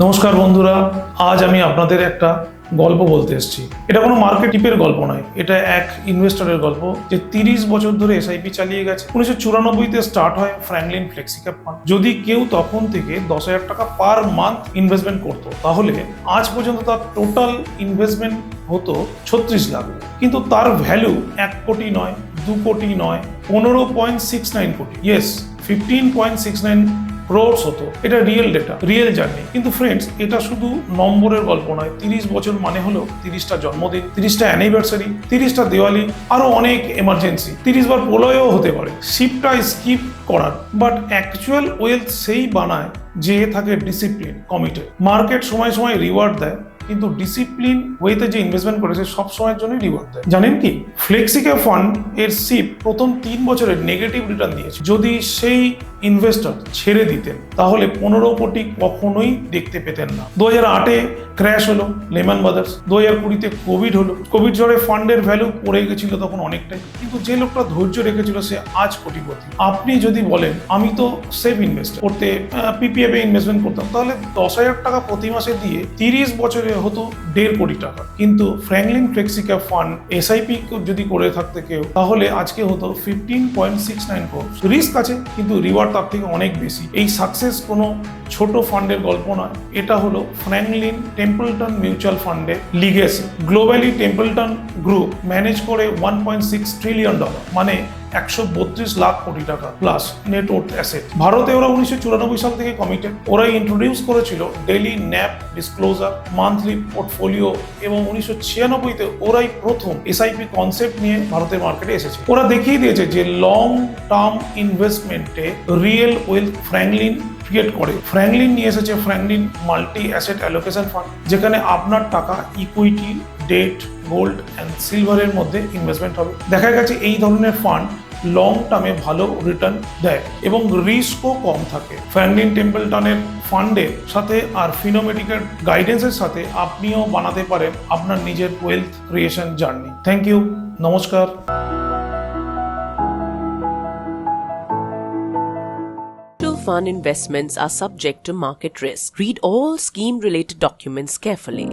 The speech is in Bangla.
নমস্কার বন্ধুরা, আজ আমি আপনাদের একটা গল্প বলতে এসেছি। এটা কোনো মার্কেট টিপের গল্প নয়, এটা এক ইনভেস্টরের গল্প যে 30 বছর ধরে এসআইপি চালিয়ে গেছে। 1994-তে স্টার্ট হয় ফ্র্যাঙ্কলিন ফ্লেক্সিক্যাপ ফান্ড। যদি কেউ তখন থেকে 10,000 টাকা পার মান্থ ইনভেস্টমেন্ট করতো, তাহলে আজ পর্যন্ত তার টোটাল ইনভেস্টমেন্ট হতো 36 লাখ। কিন্তু তার ভ্যালু 1 কোটি নয়, 2 কোটি নয়, 15.69 কোটি, ইয়েস 15.69 ক্রোর্স হতো। এটা রিয়েল ডেটা, রিয়েল জার্নি। কিন্তু ফ্রেন্ডস, এটা শুধু নম্বরের গল্প নয়। 30 বছর মানে হলো 30টা জন্মদিন, 30টা অ্যানিভার্সারি, 30টা দেওয়ালি, আরো অনেক এমার্জেন্সি। 30 বার প্রলয়ও হতে পারে শিপটা স্কিপ করার। বাট অ্যাকচুয়াল ওয়েলথ সেই বানায় যে থাকে ডিসিপ্লিন, কমিটেড। মার্কেট সময় সময় রিওয়ার্ড দেয়, কিন্তু ডিসিপ্লিন ওয়েতে যে ইনভেস্টমেন্ট করেছে সব সময়ের জন্য রিওয়ার্ড দেয়। জানেন কি, ফ্লেক্সিক্যাপ ফান্ড এর সিপ প্রথম 3 বছরের নেগেটিভ রিটার্ন দিয়েছে। যদি সেই ইনভেস্টর ছেড়ে দিতেন, তাহলে 15 কোটি কখনোই দেখতে পেতেন না। 2008-এ ক্র্যাশ হলো লেমান ব্রাদার্স, 2020-তে কোভিড হলো। কোভিড ঝড়ে ফান্ডের ভ্যালু পড়ে গেছিল তখন অনেকটাই, কিন্তু যে লোকটা ধৈর্য রেখেছিল সে আজ কোটিপতি। আপনি যদি বলেন আমি তো সেফ ইনভেস্ট করতে পিপিএফ এ ইনভেস্টমেন্ট করতাম, তাহলে 10,000 টাকা প্রতি মাসে দিয়ে 30 বছরে হতো 1.5 কোটি টাকা। কিন্তু ফ্র্যাঙ্কলিন ফ্লেক্সিক্যাপ ফান্ড এসআইপি যদি করে থাকতে কেউ, তাহলে আজকে হতো 15.69 ক্রোর। রিস্ক আছে, কিন্তু রিওয়ার্ড তার থেকে অনেক বেশি। এই সাকসেস কোনো ছোট ফান্ডের গল্প নয়, এটা হলো ফ্র্যাঙ্কলিন টেম্পলটন মিউচুয়াল ফান্ডের legacy. Globally Templeton group manage করে $1.6 ট্রিলিয়ন, মানে 132 লাখ কোটি টাকা প্লাস নেট ওর্থ অ্যাসেট। ভারতে ওরা 1994 সাল থেকে কমিটেড। ওরাই ইন্ট্রোডিউস করেছিল daily nap disclosure, monthly portfolio, এবং 1996-তে ওরাই প্রথম এসআইপি কনসেপ্ট নিয়ে ভারতের মার্কেটে এসেছে। ওরা দেখিয়ে দিয়েছে যে লং টার্ম ইনভেস্টমেন্টে রিয়েল ওয়েলথ ফ্র্যাঙ্কলিন ক্রিয়েট করে। ফ্র্যাঙ্কলিন নিয়ে এসেছে Franklin multi asset allocation fund, যেখানে আপনার টাকা ইকুইটি, ডেট, গোল্ড অ্যান্ড সিলভারের মধ্যে ইনভেস্টমেন্ট হবে। দেখা গেছে এই ধরনের ফান্ড লং টার্মে ভালো রিটার্ন দেয় এবং রিস্কও কম থাকে। ফ্র্যাঙ্কলিন টেম্পলটনের ফান্ডের সাথে আর ফিনোমেটিকের গাইডেন্সের সাথে আপনিও বানাতে পারেন আপনার নিজের wealth creation journey. Thank you, নমস্কার। Fund investments are subject to market risk. Read all scheme-related documents carefully.